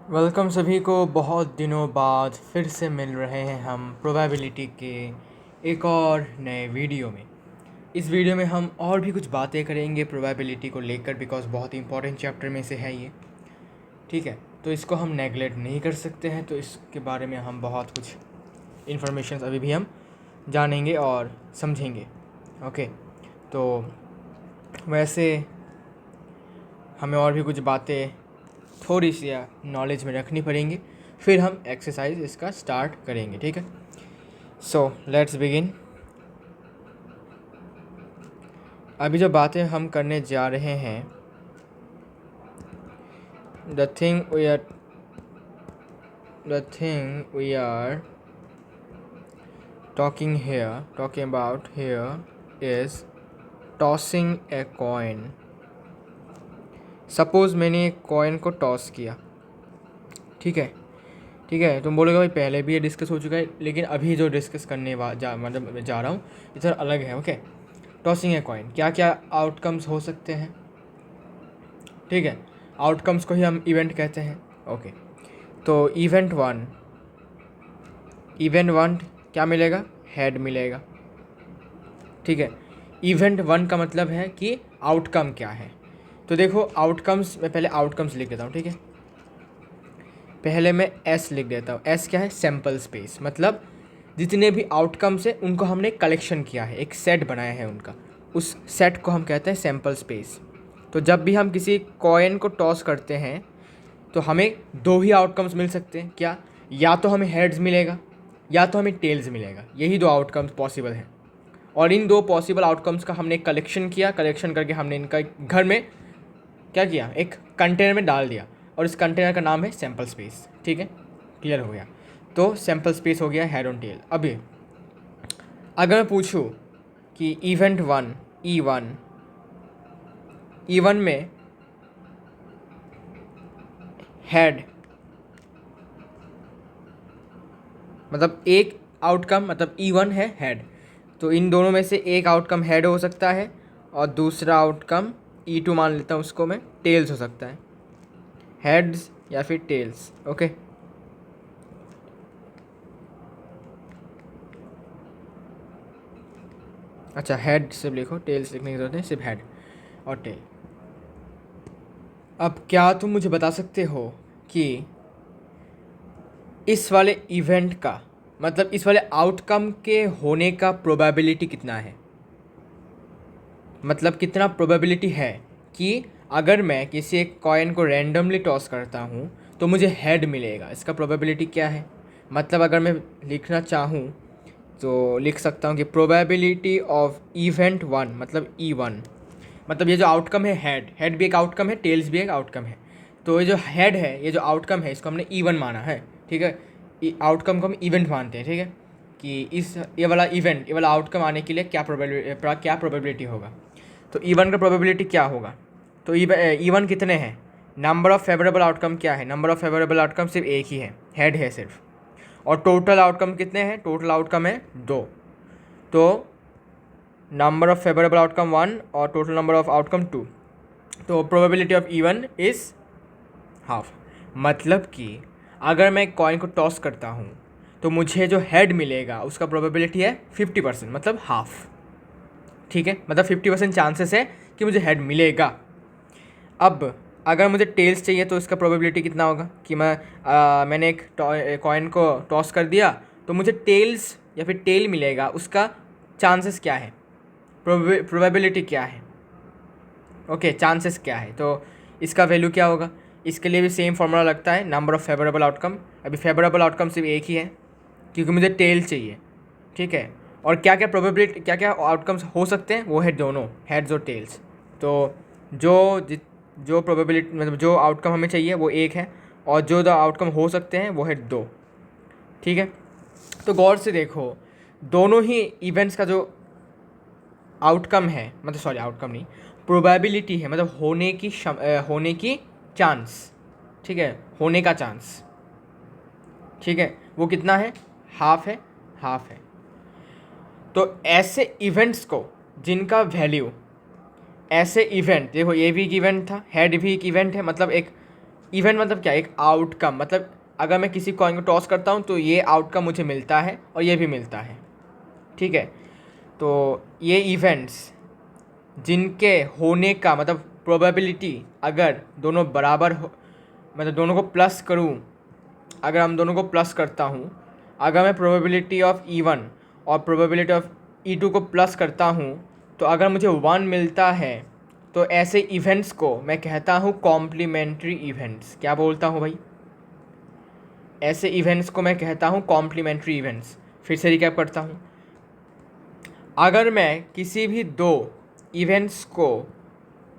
Welcome सभी को। बहुत दिनों बाद फिर से मिल रहे हैं हम प्रोबेबिलिटी के एक और नए वीडियो में। इस वीडियो में हम और भी कुछ बातें करेंगे प्रोबेबिलिटी को लेकर, बिकॉज बहुत ही इंपॉर्टेंट चैप्टर में से है ये। ठीक है, तो इसको हम नेगलेक्ट नहीं कर सकते हैं, तो इसके बारे में हम बहुत कुछ इन्फॉर्मेशन अभी भी हम जानेंगे और समझेंगे। ओके, तो वैसे हमें और भी कुछ बातें थोड़ी सी नॉलेज में रखनी पड़ेंगी, फिर हम एक्सरसाइज इसका स्टार्ट करेंगे। ठीक है, सो लेट्स बिगिन। अभी जो बातें हम करने जा रहे हैं, the thing we are talking about here is tossing a coin. Suppose मैंने एक कॉइन को टॉस किया। ठीक है, तुम बोलोगे भाई पहले भी ये डिस्कस हो चुका है, लेकिन अभी जो डिस्कस करने मतलब जा रहा हूँ इधर अलग है। ओके, टॉसिंग ए कॉइन, क्या क्या आउटकम्स हो सकते हैं। ठीक है, आउटकम्स को ही हम इवेंट कहते हैं। ओके, तो इवेंट वन क्या मिलेगा? हेड मिलेगा। ठीक है, इवेंट वन का मतलब है कि आउटकम क्या है। तो देखो आउटकम्स, मैं पहले आउटकम्स लिख देता हूँ। ठीक है, पहले मैं एस लिख देता हूँ। एस क्या है? सैम्पल स्पेस, मतलब जितने भी आउटकम्स हैं उनको हमने कलेक्शन किया है, एक सेट बनाया है उनका, उस सेट को हम कहते हैं सैम्पल स्पेस। तो जब भी हम किसी कॉइन को टॉस करते हैं तो हमें दो ही आउटकम्स मिल सकते हैं। क्या? या तो हमें हेड्स मिलेगा या तो हमें टेल्स मिलेगा। यही दो आउटकम्स पॉसिबल हैं, और इन दो पॉसिबल आउटकम्स का हमने कलेक्शन किया। कलेक्शन करके हमने इनका घर में क्या किया? एक कंटेनर में डाल दिया, और इस कंटेनर का नाम है सैम्पल स्पेस। ठीक है, क्लियर हो गया। तो सैम्पल स्पेस हो गया हेड और टेल। अभी अगर मैं पूछूं कि इवेंट वन ई वन में हेड, मतलब एक आउटकम, मतलब ई वन है हेड, तो इन दोनों में से एक आउटकम हेड हो सकता है और दूसरा आउटकम ई टू मान लेता हूँ उसको मैं, टेल्स हो सकता है। हेड्स या फिर टेल्स। ओके, अच्छा हेड सिर्फ लिखो, टेल्स लिखने की जरूरत नहीं, सिर्फ हेड और टेल। अब क्या तुम मुझे बता सकते हो कि इस वाले इवेंट का, मतलब इस वाले आउटकम के होने का प्रोबेबिलिटी कितना है? मतलब कितना प्रोबेबिलिटी है कि अगर मैं किसी एक कॉइन को रैंडमली टॉस करता हूँ तो मुझे हेड मिलेगा। इसका प्रोबेबिलिटी क्या है? मतलब अगर मैं लिखना चाहूँ तो लिख सकता हूँ कि प्रोबेबिलिटी ऑफ इवेंट वन, मतलब ई वन, मतलब ये जो आउटकम है हेड भी एक आउटकम है, टेल्स भी एक आउटकम है। तो ये जो हेड है, ये जो आउटकम है, इसको हमने ई वन माना है। ठीक है, आउटकम को हम इवेंट मानते हैं। ठीक है, कि इस ये वाला आउटकम आने के लिए क्या प्रोबेबिलिटी होगा। तो ई वन का प्रोबेबिलिटी क्या होगा? तो ई वन कितने हैं? नंबर ऑफ फेवरेबल आउटकम क्या है? नंबर ऑफ फेवरेबल आउटकम सिर्फ एक ही है, हेड है सिर्फ। और टोटल आउटकम कितने हैं? टोटल आउटकम है 2। तो नंबर ऑफ फेवरेबल आउटकम 1 और टोटल नंबर ऑफ आउटकम 2। तो probability of even is half. मतलब कि अगर मैं कॉइन को टॉस करता हूँ तो मुझे जो हेड मिलेगा उसका प्रोबेबिलिटी है 50%, मतलब हाफ। ठीक है, मतलब 50% चांसेस है कि मुझे हेड मिलेगा। अब अगर मुझे टेल्स चाहिए तो इसका प्रोबेबिलिटी कितना होगा कि मैंने एक कॉइन को टॉस कर दिया तो मुझे टेल्स या फिर टेल मिलेगा। उसका चांसेस क्या है? प्रोबेबिलिटी क्या है? ओके, चांसेस क्या है? तो इसका वैल्यू क्या होगा? इसके लिए भी सेम फार्मूला लगता है, नंबर ऑफ़ फेवरेबल आउटकम। अभी फेवरेबल आउटकम सिर्फ एक ही है क्योंकि मुझे टेल चाहिए। ठीक है, और क्या क्या प्रोबेबिलिटी, क्या क्या आउटकम्स हो सकते हैं, वो है दोनों हेड्स और टेल्स। तो जो प्रोबेबिलिटी, मतलब जो आउटकम हमें चाहिए वो एक है, और जो दो आउटकम हो सकते हैं वो है 2। ठीक है, तो गौर से देखो, दोनों ही इवेंट्स का जो आउटकम है, मतलब सॉरी आउटकम नहीं, प्रोबेबिलिटी है, मतलब होने की चांस। ठीक है, होने का चांस। ठीक है, वो कितना है? हाफ है, हाफ है। तो ऐसे इवेंट्स को जिनका वैल्यू, ऐसे इवेंट देखो, ये भी एक इवेंट था, हेड भी एक इवेंट है, मतलब एक इवेंट मतलब क्या, एक आउटकम, मतलब अगर मैं किसी कॉइन को टॉस करता हूँ तो ये आउटकम मुझे मिलता है और ये भी मिलता है, ठीक है। तो ये इवेंट्स जिनके होने का मतलब प्रोबेबिलिटी, अगर दोनों बराबर हो, मतलब दोनों को प्लस करूँ, अगर हम दोनों को प्लस करता हूँ, अगर मैं प्रोबेबिलिटी ऑफ E1 और प्रोबेबिलिटी ऑफ E2 को प्लस करता हूँ, तो अगर मुझे 1 मिलता है तो ऐसे इवेंट्स को मैं कहता हूँ कॉम्प्लीमेंट्री इवेंट्स। क्या बोलता हूँ भाई? ऐसे इवेंट्स को मैं कहता हूँ कॉम्प्लीमेंट्री इवेंट्स। फिर से रिकैप करता हूँ। अगर मैं किसी भी दो इवेंट्स को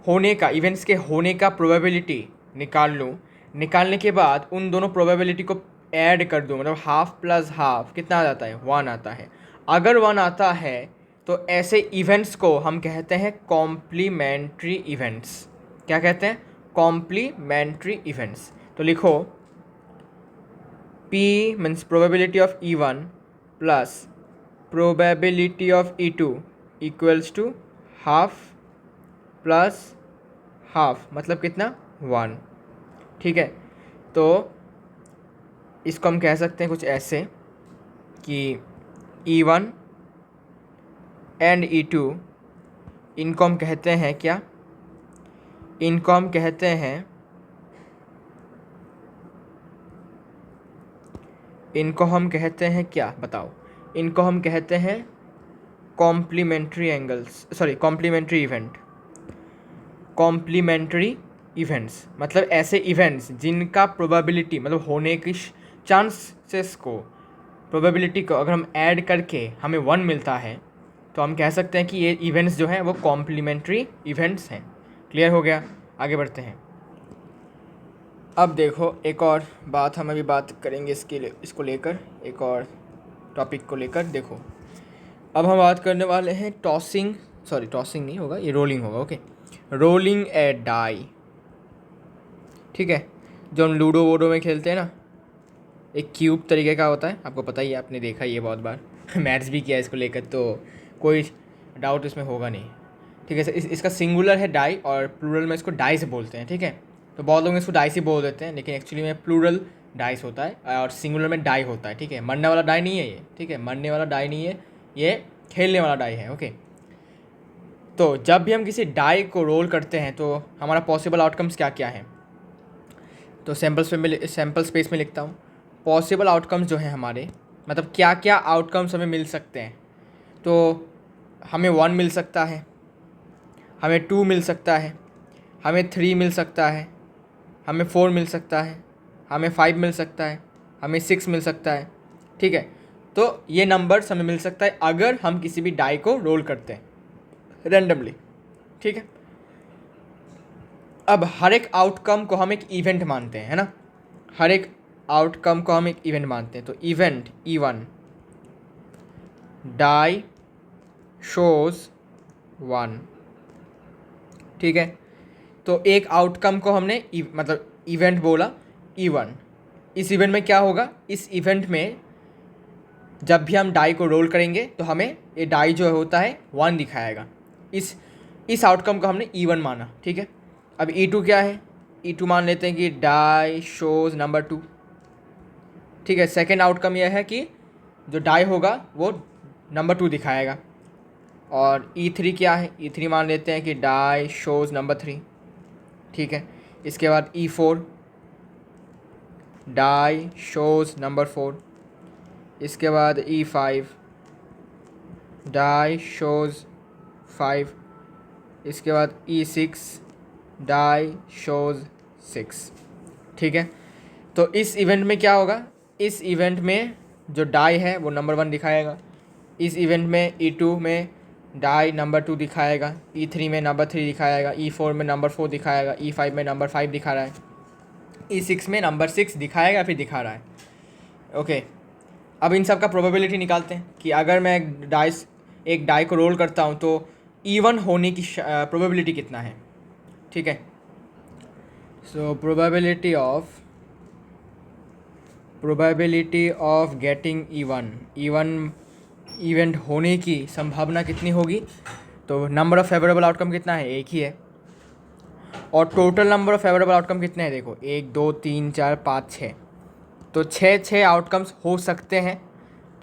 इवेंट्स के होने का प्रोबेबिलिटी निकाल लूँ, निकालने के बाद उन दोनों प्रोबेबिलिटी को ऐड कर दूँ, मतलब हाफ प्लस हाफ कितना आ जाता है? 1 आता है। अगर 1 आता है तो ऐसे इवेंट्स को हम कहते हैं कॉम्प्लीमेंट्री इवेंट्स। क्या कहते हैं? Complementary events. तो लिखो P means probability of E1 plus probability of E2 equals to half plus half, मतलब कितना? 1, ठीक है। तो इसको हम कह सकते हैं कुछ ऐसे कि E1 एंड E2, इनको हम कहते हैं क्या? इनको हम कहते हैं, इनको हम कहते हैं क्या बताओ? इनको हम कहते हैं complementary angles, sorry complementary event. Complementary events मतलब ऐसे इवेंट्स जिनका प्रोबेबिलिटी, मतलब होने की चांसेस को, प्रोबेबिलिटी को अगर हम ऐड करके हमें 1 मिलता है तो हम कह सकते हैं कि ये इवेंट्स जो हैं वो कॉम्प्लीमेंट्री इवेंट्स हैं। क्लियर हो गया? आगे बढ़ते हैं। अब देखो एक और बात हम अभी बात करेंगे इसको लेकर, एक और टॉपिक को लेकर। देखो अब हम बात करने वाले हैं टॉसिंग नहीं होगा, ये रोलिंग होगा। ओके, रोलिंग ए डाई, ठीक है। जो हम लूडो वूडो में खेलते हैं ना, एक क्यूब तरीके का होता है, आपको पता ही है, आपने देखा ही है बहुत बार मैथ्स भी किया इसको लेकर, तो कोई डाउट इसमें होगा नहीं, ठीक है। इसका सिंगुलर है डाई और प्लूरल में इसको डाइस बोलते हैं, ठीक है। तो बहुत लोग इसको डाइस ही बोल देते हैं, लेकिन एक्चुअली में प्लूरल डाइस होता है और सिंगुलर में डाई होता है, ठीक है। मरने वाला डाई नहीं है ये, ठीक है, मरने वाला डाई नहीं है ये, खेलने वाला डाई है। ओके, तो जब भी हम किसी डाई को रोल करते हैं तो हमारा पॉसिबल आउटकम्स क्या क्या हैं? तो सैम्पल स्पेस में लिखता हूँ पॉसिबल आउटकम्स जो हैं हमारे, मतलब क्या क्या आउटकम्स हमें मिल सकते हैं। तो हमें 1 मिल सकता है, हमें 2 मिल सकता है, हमें 3 मिल सकता है, हमें 4 मिल सकता है, हमें 5 मिल सकता है, हमें 6 मिल सकता है, ठीक है। तो ये नंबर्स हमें मिल सकता है अगर हम किसी भी डाई को रोल करते हैं रेंडमली, ठीक है। अब हर एक आउटकम को हम एक इवेंट मानते हैं, है ना। हर एक आउटकम को हम एक इवेंट मानते हैं। तो इवेंट E1 डाई शोज 1, ठीक है। तो एक आउटकम को हमने मतलब इवेंट बोला E1। इस इवेंट में क्या होगा? इस इवेंट में जब भी हम डाई को रोल करेंगे तो हमें ये डाई जो होता है 1 दिखाएगा। इस आउटकम को हमने E1 माना, ठीक है। अब E2 क्या है? E2 मान लेते हैं कि डाई शोज नंबर 2, ठीक है। सेकेंड आउटकम यह है कि जो डाई होगा वो नंबर 2 दिखाएगा। और E3 क्या है? E3 मान लेते हैं कि डाई शोज नंबर 3, ठीक है। इसके बाद E4 डाई शोज नंबर 4, इसके बाद E5 डाई शोज 5, इसके बाद E6 डाई शोज 6, ठीक है। तो इस इवेंट में क्या होगा? इस इवेंट में जो डाई है वो नंबर 1 दिखाएगा। इस इवेंट में E2 में डाई नंबर 2 दिखाएगा, E3 में नंबर 3 दिखाएगा, E4 में नंबर 4 दिखाएगा, E5 में नंबर 5 दिखा रहा है, E6 में नंबर 6 दिखाएगा, फिर दिखा रहा है। ओके, अब इन सब का प्रोबेबिलिटी निकालते हैं कि अगर मैं एक डाई को रोल करता हूँ तो E1 होने की प्रोबेबिलिटी कितना है, ठीक है। सो probability of getting E1 event होने की संभावना कितनी होगी? तो नंबर ऑफ़ फेवरेबल आउटकम कितना है? एक ही है। और total number of favourable outcome कितने हैं देखो, 1 2 3 4 5 6, तो छः आउटकम्स हो सकते हैं।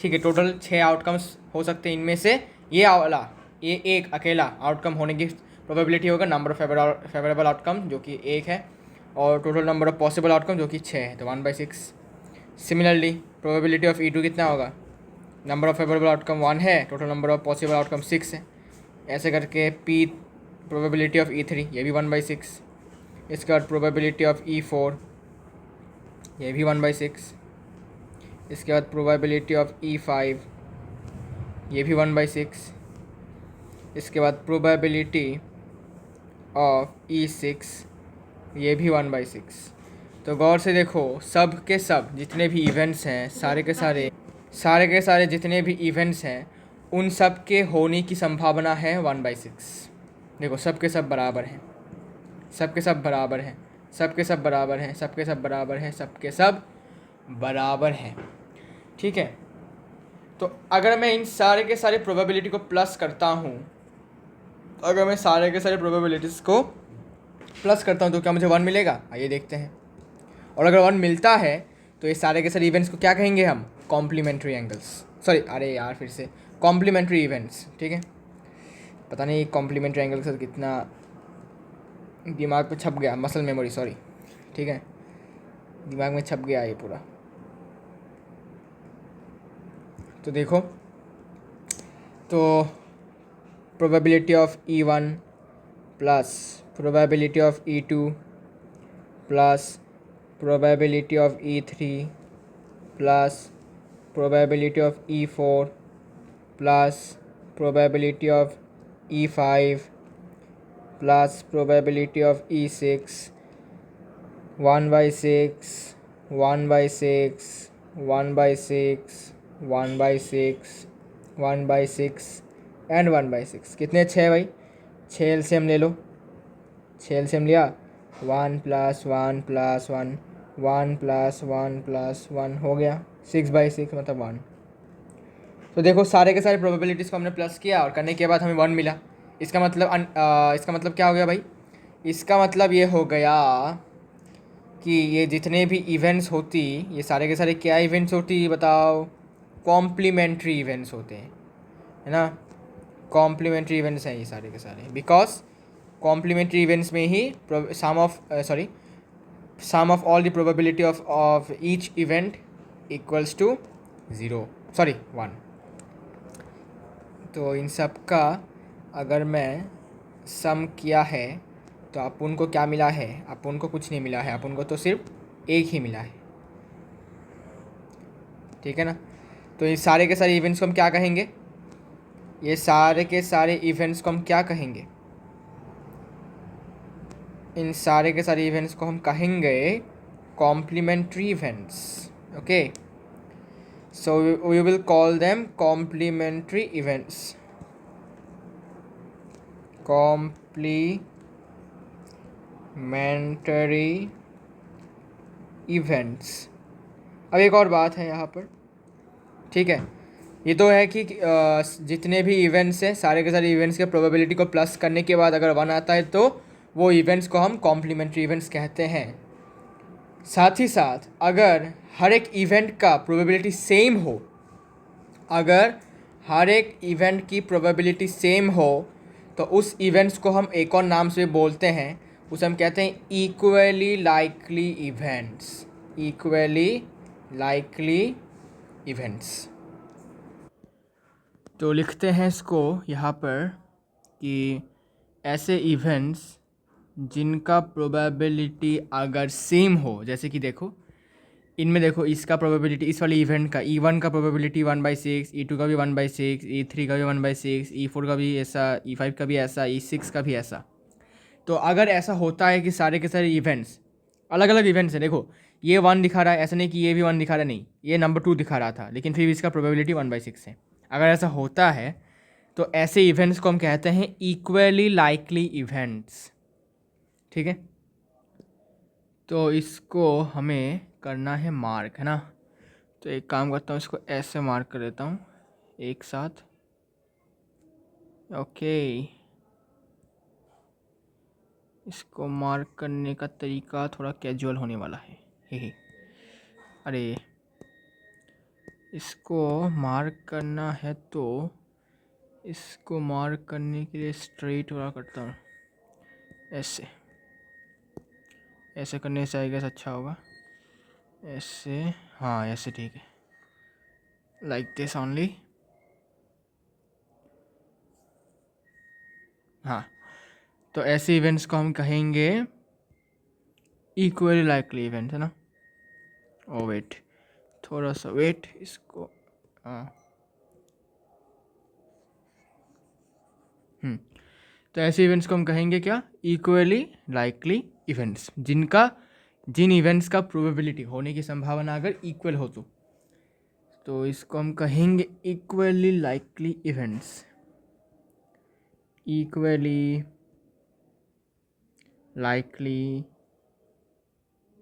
ठीक है, टोटल 6 आउटकम्स हो सकते हैं, इनमें से ये वाला ये एक अकेला आउटकम होने की प्रोबेबिलिटी होगा नंबर ऑफ फेवरेबल आउटकम जो कि 1 है, और total number of possible outcome जो कि 6 है, तो 1/6। सिमिलरली प्रोबेबिलिटी ऑफ E2 कितना होगा, नंबर ऑफ फेवरेबल आउटकम 1 है, total number of possible outcome 6 है। ऐसे करके P प्रोबेबिलिटी ऑफ E3 ये भी 1/6। इसके बाद प्रोबेबिलिटी ऑफ E4 ये भी 1/6। इसके बाद प्रोबेबिलिटी ऑफ E5 ये भी 1/6। इसके बाद प्रोबेबिलिटी ऑफ E6 ये भी 1/6। तो गौर से देखो, सब के सब जितने भी इवेंट्स हैं, सारे के सारे जितने भी इवेंट्स हैं, उन सब के होने की संभावना है 1/6। देखो सब के सब बराबर हैं, सब के सब बराबर हैं, सब के सब बराबर हैं, सब के सब बराबर हैं, सब के सब बराबर हैं। ठीक है, तो अगर मैं इन सारे के सारे प्रोबेबिलिटी को प्लस करता हूँ, अगर मैं सारे के सारे प्रोबेबिलिटीज़ को प्लस करता हूँ तो क्या मुझे 1 मिलेगा, आइए देखते हैं। और अगर 1 मिलता है तो ये सारे के सारे इवेंट्स को क्या कहेंगे हम, कॉम्प्लीमेंट्री एंगल्स, सॉरी अरे यार फिर से कॉम्प्लीमेंट्री इवेंट्स। ठीक है, पता नहीं कॉम्प्लीमेंट्री एंगल से कितना दिमाग पे छप गया, मसल मेमोरी सॉरी। ठीक है, दिमाग में छप गया ये पूरा। तो देखो, तो probability of E1 plus probability of E2 plus probability of E3 plus probability of E4 plus probability of E5 plus probability of E6 1/6 1/6 1/6 1/6 1/6 and 1/6। कितने, 6 भाई, 6 एलसीएम ले लो, 6 एलसीएम लिया, 1 + 1 + 1 1 + 1 + 1 हो गया 6/6 मतलब 1। तो देखो सारे के सारे प्रोबेबिलिटीज़ को हमने प्लस किया और करने के बाद हमें 1 मिला। इसका मतलब क्या हो गया भाई, इसका मतलब ये हो गया कि ये जितने भी इवेंट्स होती, ये सारे के सारे क्या इवेंट्स होती बताओ, कॉम्प्लीमेंट्री इवेंट्स होते हैं, है ना। कॉम्प्लीमेंट्री इवेंट्स हैं ये सारे के सारे, बिकॉज कॉम्प्लीमेंट्री इवेंट्स में ही sum of all the probability of each event equals to 0 sorry 1। तो इन सब का अगर मैं सम किया है तो अपुन को क्या मिला है, अपुन को कुछ नहीं मिला है, अपुन को तो सिर्फ एक ही मिला है। ठीक है ना, तो ये सारे के सारे इवेंट्स को हम क्या कहेंगे, ये सारे के सारे इवेंट्स को हम क्या कहेंगे, इन सारे के सारे इवेंट्स को हम कहेंगे complementary events. Okay, so we will call them complementary events, complementary events. अब एक और बात है यहाँ पर, ठीक है, ये तो है कि जितने भी इवेंट्स हैं, सारे के सारे इवेंट्स के प्रोबेबिलिटी को प्लस करने के बाद अगर 1 आता है तो वो इवेंट्स को हम कॉम्प्लीमेंट्री इवेंट्स कहते हैं। साथ ही साथ अगर हर एक इवेंट का प्रोबेबिलिटी सेम हो, अगर हर एक इवेंट की प्रोबेबिलिटी सेम हो तो उस इवेंट्स को हम एक और नाम से बोलते हैं, उसे हम कहते हैं equally likely events, equally likely events. तो लिखते हैं इसको यहाँ पर कि ऐसे इवेंट्स जिनका प्रोबेबिलिटी अगर सेम हो, जैसे कि देखो इनमें देखो इसका प्रोबेबिलिटी, इस वाले इवेंट का E1 का प्रोबेबिलिटी 1/6, E2 का भी 1/6, E3 का भी 1/6, E4 का भी ऐसा, E5 का भी ऐसा, E6 का भी ऐसा। तो अगर ऐसा होता है कि सारे के सारे इवेंट्स अलग अलग इवेंट्स हैं, देखो ये 1 दिखा रहा है, ऐसा नहीं कि ये भी 1 दिखा रहा है, नहीं ये नंबर 2 दिखा रहा था, लेकिन फिर भी इसका प्रोबेबिलिटी 1/6 है। अगर ऐसा होता है तो ऐसे इवेंट्स को हम कहते हैं इक्वली लाइकली इवेंट्स। ठीक है, तो इसको हमें करना है मार्क, है ना। तो एक काम करता हूँ, इसको ऐसे मार्क कर देता हूँ एक साथ। ओके, इसको मार्क करने का तरीका थोड़ा कैजुअल होने वाला है। हे अरे इसको मार्क करना है तो इसको मार्क करने के लिए स्ट्रेट थोड़ा करता हूँ, ऐसे ऐसे करने से आई गेस अच्छा होगा। ऐसे, हाँ ऐसे ठीक है, लाइक दिस ओनली। हाँ, तो ऐसे इवेंट्स को हम कहेंगे इक्वली लाइकली इवेंट, है ना। ओ वेट, थोड़ा सा वेट, इसको हाँ तो ऐसे इवेंट्स को हम कहेंगे क्या, इक्वली लाइकली इवेंट्स, जिन इवेंट्स का प्रोबेबिलिटी होने की संभावना अगर इक्वल हो तो इसको हम कहेंगे equally likely events. Equally likely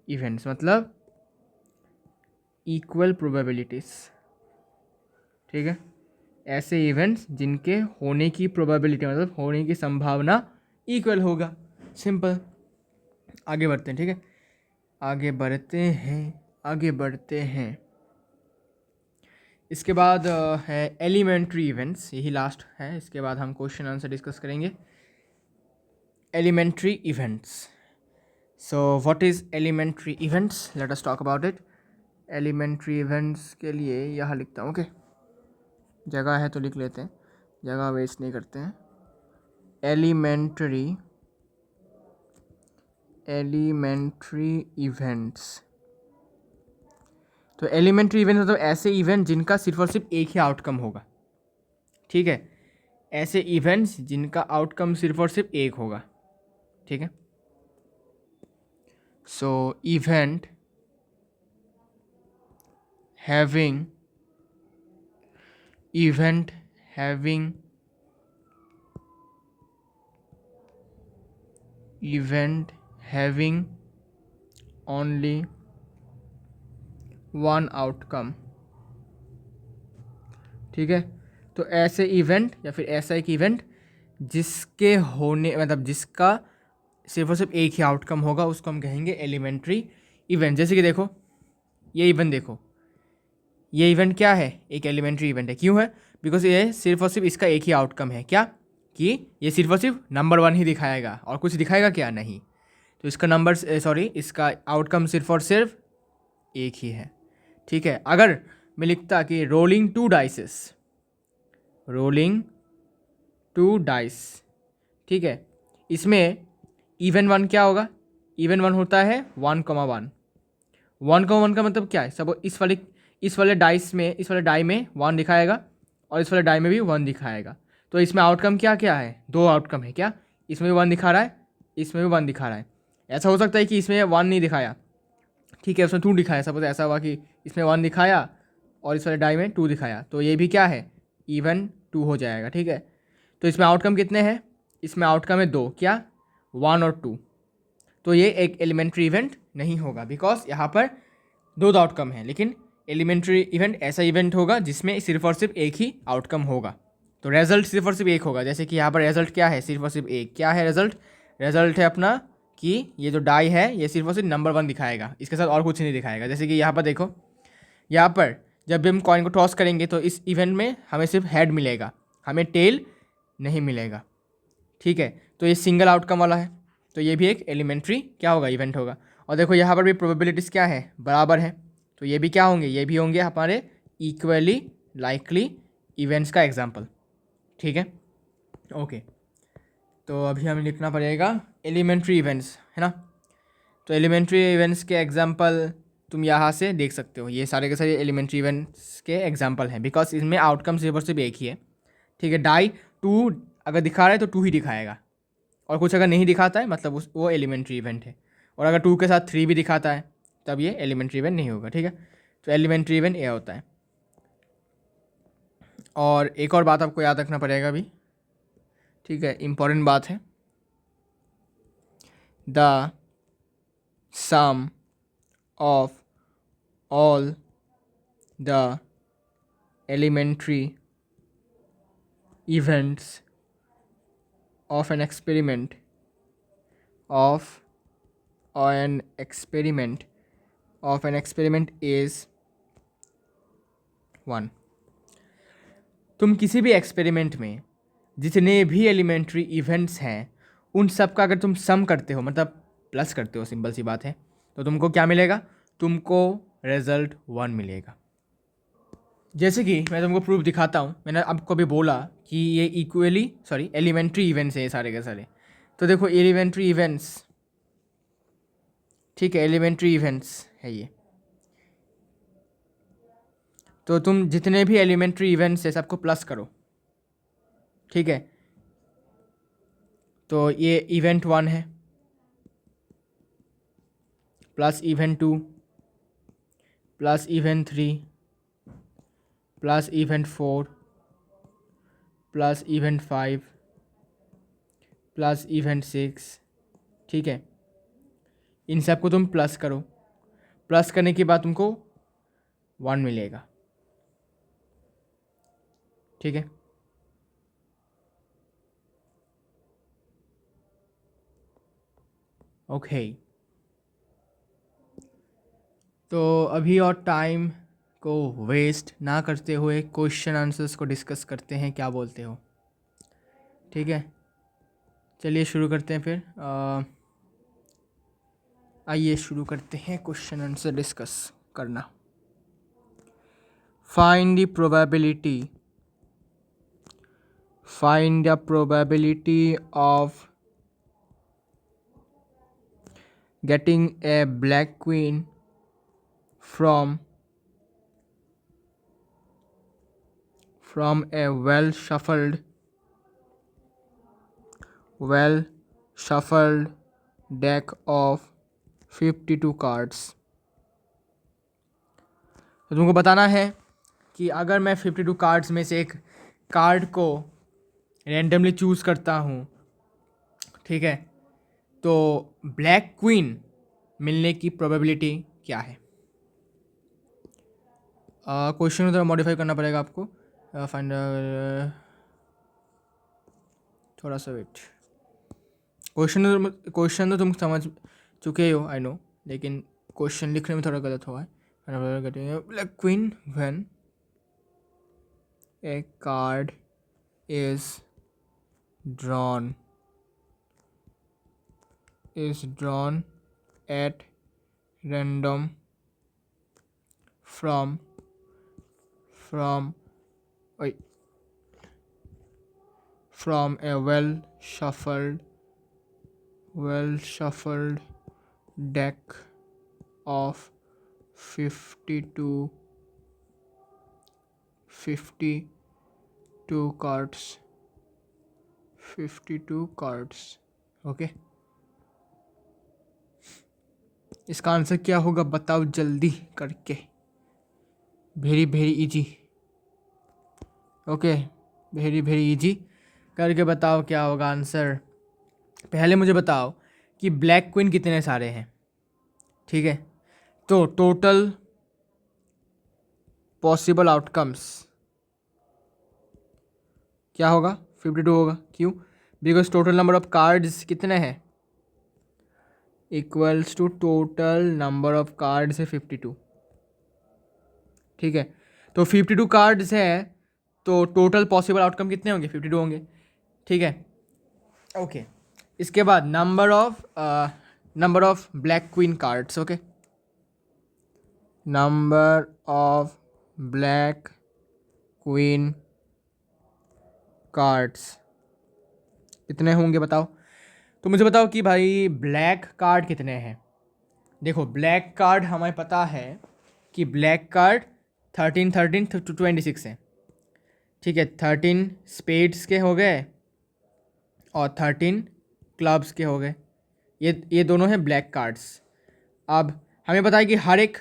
events मतलब इक्वल प्रोबेबिलिटीज, ठीक है। ऐसे इवेंट्स जिनके होने की प्रोबेबिलिटी मतलब होने की संभावना इक्वल होगा, सिंपल। आगे बढ़ते हैं, ठीक है, आगे बढ़ते हैं। इसके बाद है एलिमेंट्री इवेंट्स, यही लास्ट है, इसके बाद हम क्वेश्चन आंसर डिस्कस करेंगे। Elementary events, so what is elementary events, let us talk about it. Elementary events के लिए यहाँ लिखता हूँ, ओके, जगह है तो लिख लेते हैं, जगह वेस्ट नहीं करते हैं। एलिमेंट्री इवेंट्स, तो एलिमेंट्री इवेंट मतलब ऐसे इवेंट जिनका सिर्फ और सिर्फ एक ही आउटकम होगा, ठीक है। ऐसे इवेंट्स जिनका आउटकम सिर्फ और सिर्फ एक होगा, ठीक है। सो event having only one outcome, ठीक है। तो ऐसे इवेंट या फिर ऐसा एक इवेंट जिसके होने मतलब जिसका सिर्फ और सिर्फ एक ही आउटकम होगा उसको हम कहेंगे एलिमेंट्री इवेंट। जैसे कि देखो ये इवेंट, देखो ये इवेंट क्या है, एक एलिमेंट्री इवेंट है। क्यों है, बिकॉज ये सिर्फ और सिर्फ इसका एक ही आउटकम है, क्या, कि ये सिर्फ और सिर्फ नंबर 1 ही दिखाएगा और कुछ दिखाएगा क्या, नहीं। तो इसका नंबर इसका आउटकम सिर्फ और सिर्फ एक ही है, ठीक है। अगर मैं लिखता कि रोलिंग टू डाइस, ठीक है, इसमें इवन 1 क्या होगा, इवन 1 होता है 1,1। 1,1 का मतलब क्या है, सब इस वाले डाई में 1 दिखाएगा और इस वाले डाई में भी 1 दिखाएगा। तो इसमें आउटकम क्या क्या है, 2 आउटकम है, क्या, इसमें भी 1 दिखा रहा है, इसमें भी 1 दिखा रहा है। ऐसा हो सकता है कि इसमें 1 नहीं दिखाया, ठीक है, उसमें 2 दिखाया। सपोज ऐसा हुआ कि इसमें 1 दिखाया और इस वाले डाई में 2 दिखाया, तो ये भी क्या है, इवन 2 हो जाएगा, ठीक है। तो इसमें आउटकम कितने हैं, इसमें आउटकम है 2, क्या, 1 और 2। तो ये एक एलिमेंट्री इवेंट नहीं होगा, बिकॉज यहाँ पर 2 आउटकम है। लेकिन एलिमेंट्री इवेंट ऐसा इवेंट होगा जिसमें सिर्फ और सिर्फ एक ही आउटकम होगा, तो रिजल्ट सिर्फ और सिर्फ एक होगा। जैसे कि यहाँ पर रिजल्ट क्या है, सिर्फ और सिर्फ एक, क्या है रिजल्ट है अपना कि ये जो डाई है ये सिर्फ और सिर्फ नंबर 1 दिखाएगा, इसके साथ और कुछ नहीं दिखाएगा। जैसे कि यहाँ पर देखो, यहाँ पर जब भी हम कॉइन को टॉस करेंगे तो इस इवेंट में हमें सिर्फ हेड मिलेगा, हमें टेल नहीं मिलेगा, ठीक है। तो ये सिंगल आउटकम वाला है, तो ये भी एक एलिमेंट्री क्या होगा, इवेंट होगा। और देखो यहाँ पर भी प्रोबेबिलिटीज़ क्या है, बराबर है, तो ये भी क्या होंगे, ये भी होंगे हमारे इक्वली लाइकली इवेंट्स का एग्जाम्पल, ठीक है, ओके। तो अभी हमें लिखना पड़ेगा एलिमेंट्री इवेंट्स, है ना। तो एलिमेंट्री इवेंट्स के एग्जाम्पल तुम यहाँ से देख सकते हो, ये सारे के सारे एलिमेंट्री इवेंट्स के एग्जाम्पल हैं, बिकॉज इसमें आउटकम सिर्फ और सिर्फ एक ही है, ठीक है। डाई 2 अगर दिखा रहा है तो 2 ही दिखाएगा, और कुछ अगर नहीं दिखाता है मतलब वो एलिमेंट्री इवेंट है। और अगर 2 के साथ 3 भी दिखाता है तब ये एलिमेंट्री इवेंट नहीं होगा, ठीक है। तो एलिमेंट्री इवेंट ये होता है। और एक और बात आपको याद रखना पड़ेगा अभी, ठीक है, इम्पॉर्टेंट बात है, the sum of all the elementary events of an experiment of an experiment is 1। तुम किसी भी एक्सपेरिमेंट में जितने भी एलिमेंट्री इवेंट्स हैं उन सब का अगर तुम सम करते हो, मतलब प्लस करते हो, सिंपल सी बात है, तो तुमको क्या मिलेगा? तुमको रिजल्ट 1 मिलेगा। जैसे कि मैं तुमको प्रूफ दिखाता हूँ। मैंने आपको भी बोला कि ये एलिमेंट्री इवेंट्स है ये सारे के सारे। तो देखो एलिमेंट्री इवेंट्स, ठीक है, एलिमेंट्री इवेंट्स है ये। तो तुम जितने भी एलिमेंट्री इवेंट्स है सबको प्लस करो, ठीक है। तो ये इवेंट 1 है, plus event 2, plus event 3, plus event 4, plus event 5, plus event 6, ठीक है। इन सब को तुम प्लस करो, प्लस करने के बाद तुमको 1 मिलेगा, ठीक है। ओके, तो अभी और टाइम को वेस्ट ना करते हुए क्वेश्चन आंसर्स को डिस्कस करते हैं, क्या बोलते हो? ठीक है, चलिए शुरू करते हैं फिर। आइए शुरू करते हैं क्वेश्चन आंसर डिस्कस करना। Find the probability of getting a black queen from a well shuffled deck of 52 cards। तो तुमको बताना है कि अगर मैं 52 कार्ड्स में से एक कार्ड को रैंडमली चूज़ करता हूँ, ठीक है, तो ब्लैक क्वीन मिलने की प्रोबेबिलिटी क्या है? क्वेश्चन को थोड़ा मॉडिफाई करना पड़ेगा आपको। फाइंड थोड़ा सा वेट। क्वेश्चन तो तुम समझ चुके हो, आई नो, लेकिन क्वेश्चन लिखने में थोड़ा गलत हुआ है। Black queen when A card is drawn at random from a well shuffled deck of 52 cards। Okay, इसका आंसर क्या होगा बताओ जल्दी करके। Very easy. Okay, very easy करके बताओ क्या होगा आंसर। पहले मुझे बताओ कि ब्लैक क्वीन कितने सारे हैं, ठीक है। तो टोटल पॉसिबल आउटकम्स क्या होगा? 52 होगा। क्यों? Because total number of cards कितने हैं? Equals to total number of cards है 52, ठीक है। तो 52 कार्ड्स है तो टोटल पॉसिबल आउटकम कितने होंगे? 52 होंगे, ठीक है। ओके, इसके बाद number of black queen cards. Okay, number of black queen cards कितने होंगे बताओ। तो मुझे बताओ कि भाई ब्लैक कार्ड कितने हैं। देखो ब्लैक कार्ड हमें पता है कि ब्लैक कार्ड 13 to 26 है, ठीक है। 13 स्पेड्स के हो गए और 13 क्लब्स के हो गए। ये दोनों हैं ब्लैक कार्ड्स। अब हमें पता है कि हर एक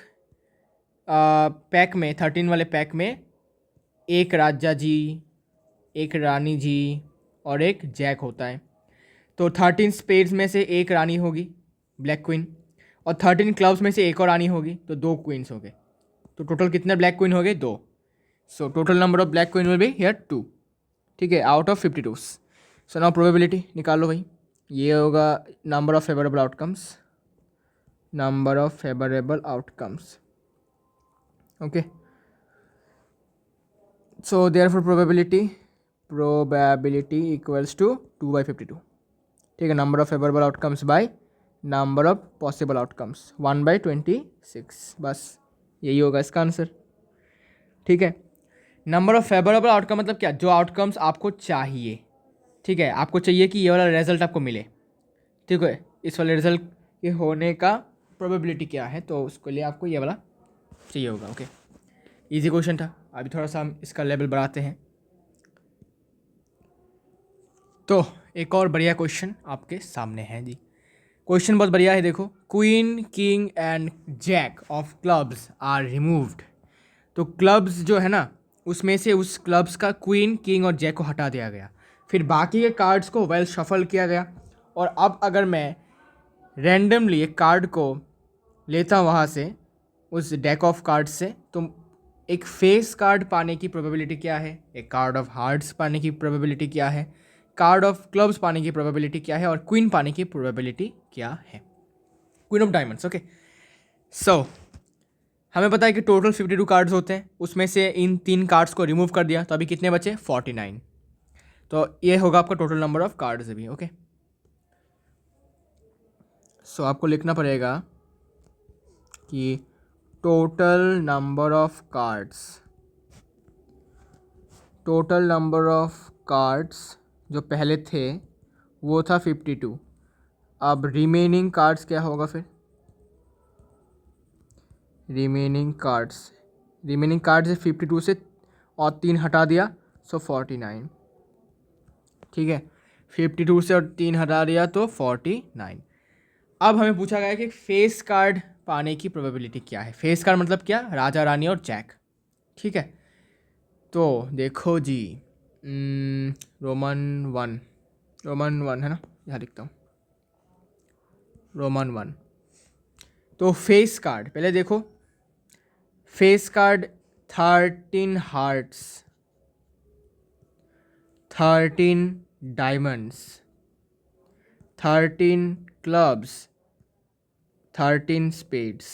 पैक में, 13 वाले पैक में एक राजा जी, एक रानी जी और एक जैक होता है। तो 13 स्पेड्स में से एक रानी होगी ब्लैक क्वीन, और 13 क्लब्स में से एक और रानी होगी, तो 2 क्वींस हो गए। तो टोटल कितने ब्लैक क्वीन हो गए? 2। So total number of black queen will be here 2, ठीक है, out of 52। So now probability निकालो भाई। ये होगा number of favourable outcomes, number of favourable outcomes. Okay, so therefore probability equals to 2/52। ठीक है, number of favourable outcomes by number of possible outcomes 1/26। बस यही होगा इसका आंसर। ठीक है, नंबर ऑफ फेवरेबल आउटकम मतलब क्या, जो आउटकम्स आपको चाहिए। ठीक है, आपको चाहिए कि ये वाला रिजल्ट आपको मिले। ठीक है, इस वाले रिजल्ट के होने का प्रोबेबिलिटी क्या है, तो उसके लिए आपको ये वाला चाहिए होगा। ओके, इजी क्वेश्चन था। अभी थोड़ा सा हम इसका लेवल बढ़ाते हैं। तो एक और बढ़िया क्वेश्चन आपके सामने है जी। क्वेश्चन बहुत बढ़िया है, देखो। Queen king and jack of clubs are removed. तो क्लब्स जो है ना, उसमें से उस क्लब्स का क्वीन किंग और जैक को हटा दिया गया, फिर बाकी के कार्ड्स को वेल शफल किया गया। और अब अगर मैं रैंडमली एक कार्ड को लेता हूँ वहाँ से, उस डेक ऑफ कार्ड्स से, तो एक फेस कार्ड पाने की प्रोबेबिलिटी क्या है, एक कार्ड ऑफ हार्ट्स पाने की प्रोबेबिलिटी क्या है, कार्ड ऑफ क्लब्स पाने की प्रोबेबिलिटी क्या है, और क्वीन पाने की प्रोबेबिलिटी क्या है, क्वीन ऑफ डायमंड्स। ओके, सो हमें पता है कि टोटल 52 कार्ड्स होते हैं, उसमें से इन 3 कार्ड्स को रिमूव कर दिया, तो अभी कितने बचे, 49। तो ये होगा आपका टोटल नंबर ऑफ कार्ड्स अभी। ओके, सो आपको लिखना पड़ेगा कि टोटल नंबर ऑफ कार्ड्स जो पहले थे वो था 52। अब रिमेनिंग कार्ड्स क्या होगा फिर, रिमेनिंग कार्ड्स से 52 से और 3 हटा दिया, सो 49। ठीक है, 52 से और 3 हटा दिया तो 49। अब हमें पूछा गया है कि फेस कार्ड पाने की प्रोबेबिलिटी क्या है। फेस कार्ड मतलब क्या, राजा रानी और जैक। ठीक है, तो देखो जी, रोमन वन है ना, यहाँ लिखता हूँ रोमन 1। तो फेस कार्ड पहले देखो, face card 13 hearts, 13 diamonds, 13 clubs, 13 spades.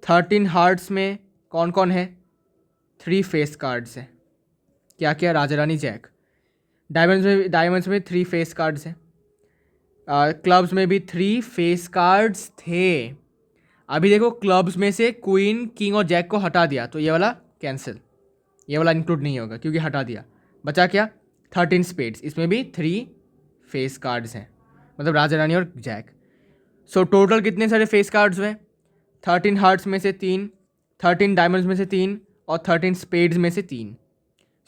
13 hearts में कौन कौन है, 3 फेस कार्ड्स हैं। क्या क्या, राजा रानी जैक। डायमंड्स में 3 फेस कार्ड्स हैं। क्लब्स में भी 3 फेस कार्ड्स थे। अभी देखो, क्लब्स में से क्वीन किंग और जैक को हटा दिया, तो ये वाला कैंसिल, ये वाला इंक्लूड नहीं होगा क्योंकि हटा दिया। बचा क्या, 13 स्पेड्स, इसमें भी 3 फेस कार्ड्स हैं, मतलब राजा रानी और जैक। सो टोटल कितने सारे फेस कार्ड्स हुए, 13 हार्ट्स में से 3, 13 डायमंड्स में से 3 और 13 स्पेड्स में से 3।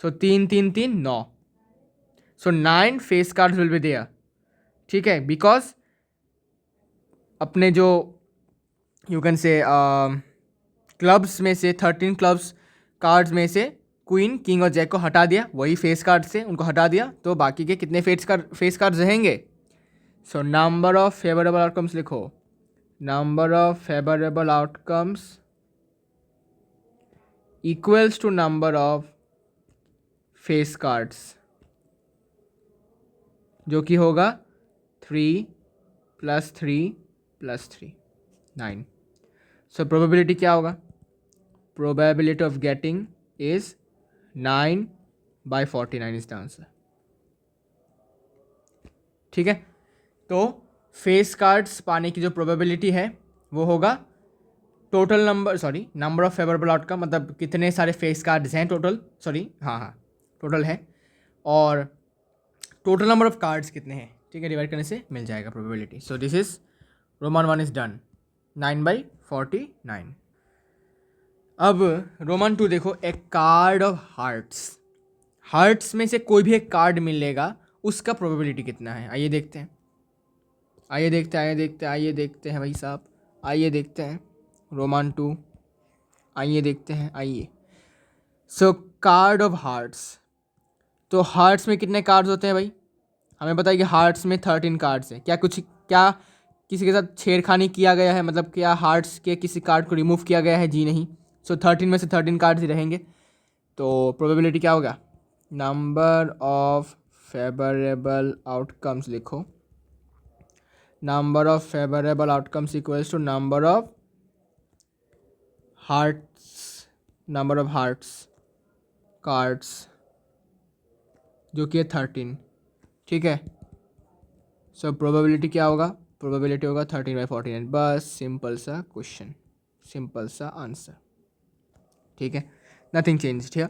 So 3 3 3 9। So 9 face cards will be there. ठीक है, बिकॉज अपने जो यू कैन से क्लब्स में से 13 क्लब्स कार्ड्स में से क्वीन किंग और जैक को हटा दिया, वही फेस कार्ड से उनको हटा दिया, तो बाकी के कितने फेस कार्ड्स रहेंगे। So number of favourable outcomes लिखो, number of favourable outcomes equals to number of face cards, जो कि होगा 3 + 3 + 3 9। सो प्रोबेबिलिटी क्या होगा, probability of getting is 9/49 is the answer. ठीक है, तो फेस कार्ड्स पाने की जो प्रोबेबिलिटी है वो होगा total number of favourable outcome, मतलब कितने सारे फेस कार्ड्स हैं टोटल, हाँ टोटल है, और टोटल नंबर ऑफ कार्ड्स कितने हैं। ठीक है, डिवाइड करने से मिल जाएगा probability. So this is Roman 1 is done, 9/49। अब रोमन 2 देखो, एक कार्ड ऑफ हार्ट्स में से कोई भी एक कार्ड मिलेगा, उसका प्रोबेबिलिटी कितना है, आइए देखते हैं भाई साहब, आइए देखते हैं रोमन 2, आइए देखते हैं, आइए। सो कार्ड ऑफ हार्ट्स, तो हार्ट्स में कितने कार्ड्स होते हैं भाई, हमें पता है कि हार्ट्स में 13 कार्ड्स हैं। क्या किसी के साथ छेड़खानी किया गया है, मतलब क्या हार्ट्स के किसी कार्ड को रिमूव किया गया है, जी नहीं। सो 13 में से 13 कार्ड्स ही रहेंगे, तो प्रोबेबिलिटी क्या होगा, नंबर ऑफ फेवरेबल आउटकम्स लिखो, number of favourable outcomes equals to number of hearts cards, जो कि है 13, ठीक है। सो प्रोबेबिलिटी क्या होगा, प्रोबेबिलिटी होगा 13/49। बस सिंपल सा क्वेश्चन, सिंपल सा आंसर, ठीक है, नथिंग चेंज, ठीक है।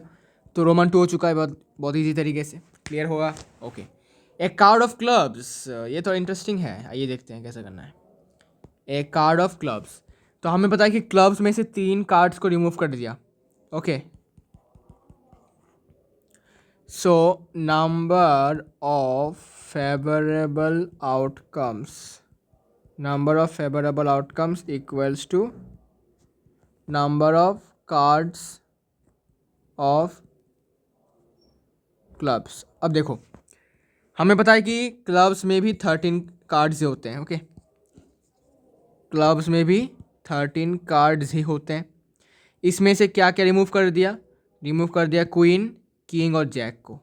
तो रोमन 2 हो चुका है, बहुत बहुत ईजी तरीके से क्लियर होगा। ओके, एक कार्ड ऑफ क्लब्स, ये तो इंटरेस्टिंग है, आइए देखते हैं कैसे करना है। एक कार्ड ऑफ क्लब्स, तो हमें पता है कि क्लब्स में से 3 कार्ड्स को रिमूव कर दिया। Okay, so number of favourable outcomes, number of favorable outcomes equals to number of cards of clubs। अब देखो, हमें पता है कि क्लब्स में भी 13 कार्ड्स होते हैं। ओके, क्लब्स में भी 13 कार्ड्स ही होते हैं। इसमें से क्या क्या रिमूव कर दिया, रिमूव कर दिया क्वीन, किंग और जैक को।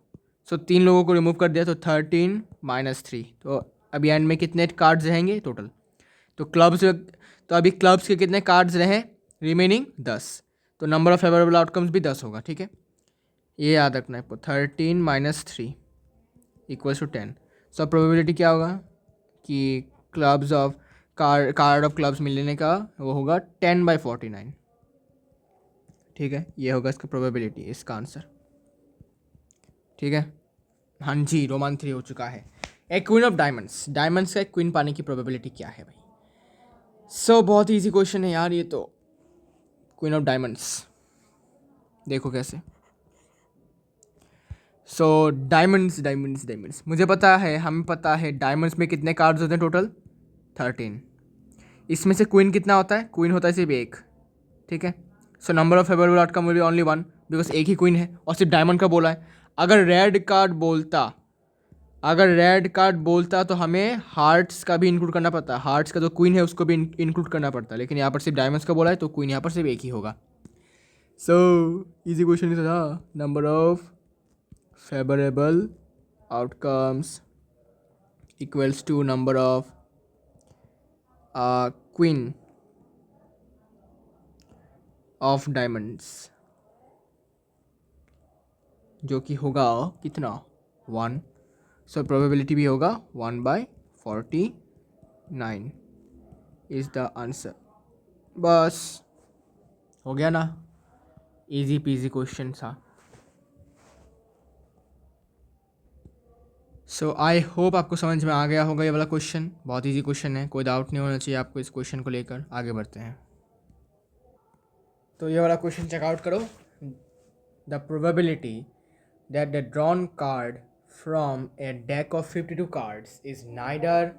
सो 3 लोगों को रिमूव कर दिया, तो 13 - 3, तो अभी एंड में कितने कार्ड्स रहेंगे टोटल। तो क्लब्स, तो अभी क्लब्स के कितने कार्ड्स रहे, रिमेनिंग 10, तो नंबर ऑफ फेवरेबल आउटकम्स भी 10 होगा, ठीक है। ये याद रखना है आपको, 13 - 3 इक्वल्स टू 10। सो प्रोबेबिलिटी क्या होगा कि clubs of card of clubs मिलने का वो होगा 10/49, ठीक है। ये होगा इसका प्रोबेबिलिटी, इसका आंसर, ठीक है। हाँ जी, रोमन 3 हो चुका है। एक क्वीन ऑफ डायमंड्स, डायमंड्स का एक क्वीन पाने की प्रोबेबिलिटी क्या है भाई। सो बहुत ईजी क्वेश्चन है यार ये तो। क्वीन ऑफ डायमंड्स देखो कैसे। सो डायमंड्स मुझे पता है, हमें पता है डायमंड्स में कितने कार्ड्स होते हैं टोटल, 13। इसमें से क्वीन कितना होता है, क्वीन होता है सिर्फ एक, ठीक है। सो number of favourable outcome will be only 1, because एक ही क्वीन है और सिर्फ डायमंड का बोला है। अगर रेड कार्ड बोलता तो हमें हार्ट्स का भी इंक्लूड करना पड़ता है, हार्ट्स का जो क्वीन है उसको भी इंक्लूड करना पड़ता है, लेकिन यहाँ पर सिर्फ डायमंड्स का बोला है, तो क्वीन यहाँ पर सिर्फ एक ही होगा। सो इजी क्वेश्चन था। Number of favorable outcomes equals to number of queen of diamonds, जो कि होगा कितना, 1। सो प्रोबेबिलिटी भी होगा 1/49 इज द आंसर। बस हो गया ना, इजी पीजी क्वेश्चन था। सो आई होप आपको समझ में आ गया होगा ये वाला क्वेश्चन, बहुत इजी क्वेश्चन है, कोई डाउट नहीं होना चाहिए आपको इस क्वेश्चन को लेकर। आगे बढ़ते हैं, तो ये वाला क्वेश्चन चेकआउट करो। The probability that the drawn card from a deck of 52 cards is neither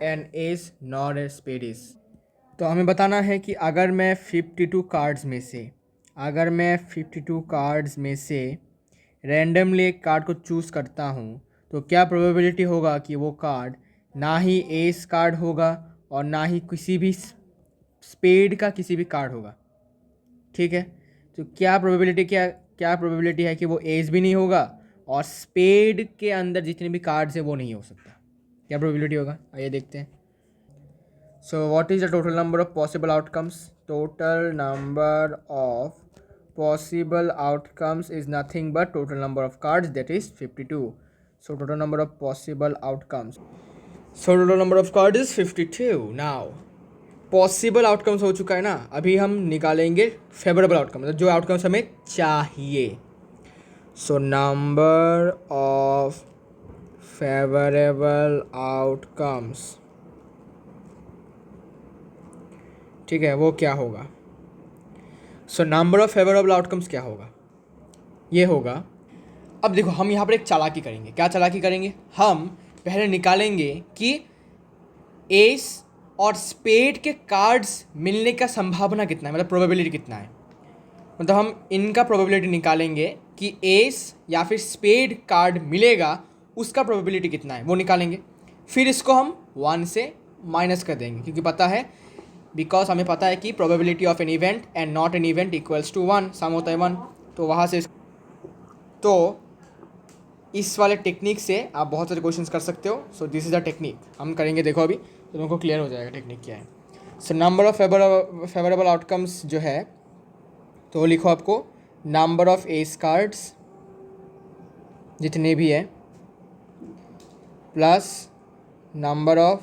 an ace nor a spade is. तो हमें बताना है कि अगर मैं 52 कार्ड्स में से रैंडमली एक कार्ड को चूज़ करता हूँ, तो क्या प्रोबेबिलिटी होगा कि वो कार्ड ना ही एस कार्ड होगा और ना ही किसी भी स्पेड का किसी भी कार्ड होगा, ठीक है। तो क्या प्रोबेबिलिटी है कि वो एस भी नहीं होगा और स्पेड के अंदर जितने भी कार्ड्स हैं वो नहीं हो सकता। क्या प्रोबेबिलिटी होगा, आइए देखते हैं। सो what is the total number of possible outcomes, total number of possible outcomes is nothing but total number of cards, that is 52. So total number of possible outcomes, so total number of cards is 52. now possible outcomes हो चुका है ना, अभी हम निकालेंगे favourable outcome, मतलब जो outcomes हमें चाहिए। सो नंबर ऑफ फेवरेबल आउटकम्स, ठीक है, वो क्या होगा। सो नंबर ऑफ फेवरेबल आउटकम्स क्या होगा, ये होगा। अब देखो, हम यहाँ पर एक चालाकी करेंगे। क्या चालाकी करेंगे, हम पहले निकालेंगे कि एस और स्पेड के कार्ड्स मिलने का संभावना कितना है, मतलब प्रोबेबिलिटी कितना है। मतलब हम इनका प्रोबेबिलिटी निकालेंगे कि एस या फिर स्पेड कार्ड मिलेगा, उसका प्रोबेबिलिटी कितना है वो निकालेंगे। फिर इसको हम 1 से माइनस कर देंगे, क्योंकि पता है, बिकॉज हमें पता है कि probability of an event and not an event equals to 1, sum होता है 1। तो वहाँ से तो इस वाले टेक्निक से आप बहुत सारे क्वेश्चंस कर सकते हो। सो दिस इज़ द टेक्निक हम करेंगे। देखो अभी तो तुमको क्लियर हो जाएगा टेक्निक क्या है। सो नंबर ऑफ फेवरेबल आउटकम्स जो है तो लिखो आपको नंबर ऑफ एस कार्ड्स जितने भी है plus number of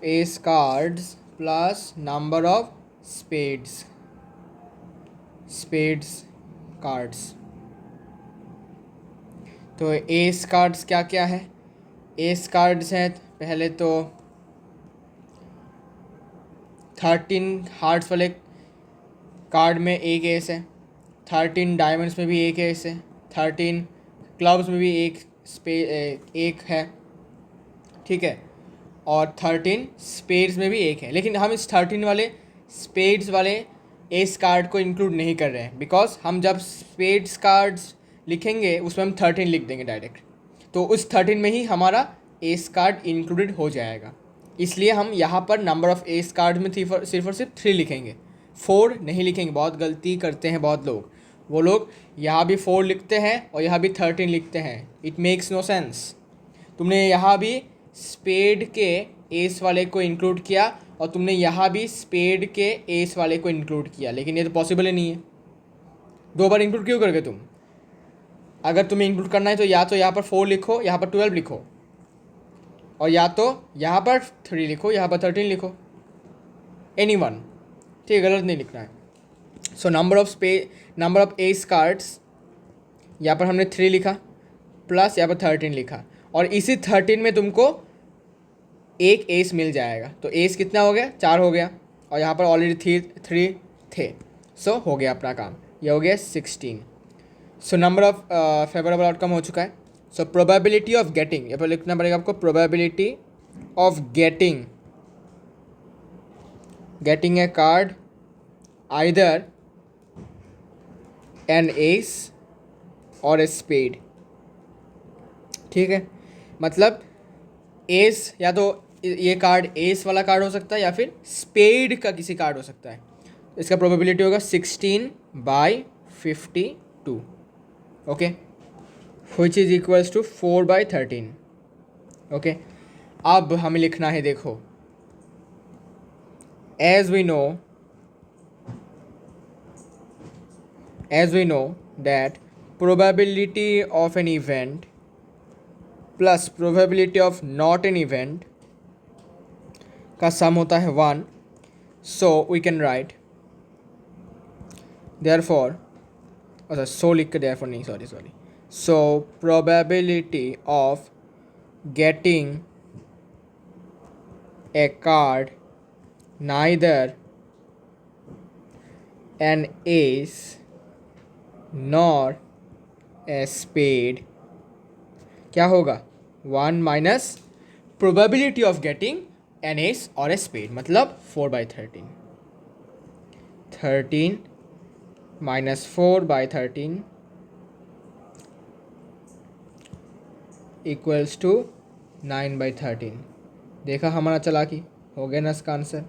S cards plus number of spades cards. तो एस कार्ड्स क्या क्या है? एस कार्ड्स हैं पहले तो 13 हार्ट्स वाले कार्ड में एक एस है, 13 डायमंड्स में भी एक एस है, 13 क्लब्स में भी एक है, ठीक है, और 13 स्पेड्स में भी एक है। लेकिन हम इस 13 वाले स्पेड्स वाले एस कार्ड को इंक्लूड नहीं कर रहे हैं, बिकॉज हम जब स्पेड्स कार्ड्स लिखेंगे उसमें हम 13 लिख देंगे डायरेक्ट, तो उस 13 में ही हमारा एस कार्ड इंक्लूडेड हो जाएगा। इसलिए हम यहाँ पर नंबर ऑफ़ एस कार्ड में सिर्फ और सिर्फ 3 लिखेंगे, 4 नहीं लिखेंगे। बहुत गलती करते हैं बहुत लोग, वो लोग यहाँ भी 4 लिखते हैं और यहाँ भी 13 लिखते हैं। It makes no sense. तुमने यहाँ भी स्पेड के एस वाले को इंक्लूड किया और तुमने यहाँ भी स्पेड के एस वाले को इंक्लूड किया, लेकिन ये तो पॉसिबल ही नहीं है। 2 बार इंक्लूड क्यों करके तुम? अगर तुम्हें इंक्लूड करना है तो या तो यहाँ पर 4 लिखो, यहाँ पर 12 लिखो, और या तो यहाँ पर 3 लिखो, यहाँ पर 13 लिखो, anyone, ठीक है, गलत नहीं लिखना है। सो नंबर ऑफ एस कार्ड्स यहाँ पर हमने 3 लिखा प्लस यहाँ पर 13 लिखा, और इसी 13 में तुमको एक एस मिल जाएगा। तो एस कितना हो गया? 4 हो गया, और यहाँ पर ऑलरेडी 3 थे। सो हो गया अपना काम, ये हो गया 16। सो नंबर ऑफ फेवरेबल आउटकम हो चुका है। सो प्रोबेबिलिटी ऑफ गेटिंग, यहाँ पर लिखना पड़ेगा आपको, probability of getting a card either an S और ए स्पेड, ठीक है। मतलब एस या तो ये कार्ड एस वाला कार्ड हो सकता है या फिर स्पेड का किसी कार्ड हो सकता है। इसका प्रोबेबिलिटी होगा 16/52, okay, which is equals to 4/13, okay. अब हमें लिखना है, देखो, as we know that probability of an event plus probability of not an event का सम होता है 1, so we can write therefore, अच्छा so लिख के therefore नहीं, sorry, so probability of getting a card neither an ace nor a spade क्या होगा? 1 minus probability of getting an S और ए स्पेड, मतलब 4/13, 13 माइनस 4/13 इक्वल्स टू 9/13। देखा हमारा चालाकी, हो गया ना इसका आंसर।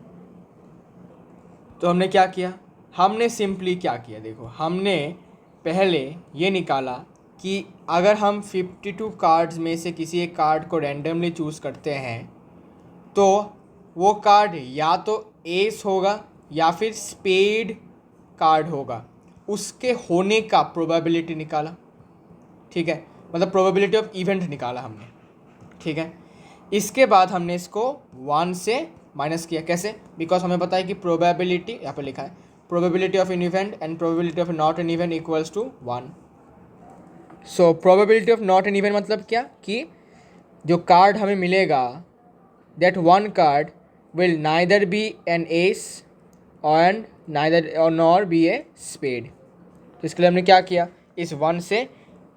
तो हमने क्या किया? हमने सिंपली क्या किया, देखो, हमने पहले ये निकाला कि अगर हम 52 कार्ड्स में से किसी एक कार्ड को रैंडमली चूज़ करते हैं तो वो कार्ड या तो एस होगा या फिर स्पेड कार्ड होगा, उसके होने का प्रोबेबिलिटी निकाला, ठीक है, मतलब प्रोबेबिलिटी ऑफ इवेंट निकाला हमने, ठीक है। इसके बाद हमने इसको 1 से माइनस किया। कैसे? बिकॉज हमें पता है कि प्रोबेबिलिटी, यहाँ पर लिखा है, probability of an event and probability of not an event equals to 1। So probability of not an event मतलब क्या, कि जो कार्ड हमें मिलेगा that one card will neither be an ace and neither और नॉर बी ए स्पेड। तो इसके लिए हमने क्या किया, इस 1 से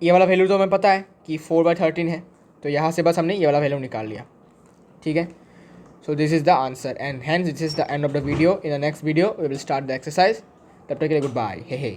ये वाला वैल्यू तो हमें पता है कि 4/13 है, तो यहाँ से बस हमने ये वाला वैल्यू निकाल लिया, ठीक है। So this is the answer and hence this is the end of the video. In the next video we will start the exercise. तब तक के लिए गुड बाय, हे हे।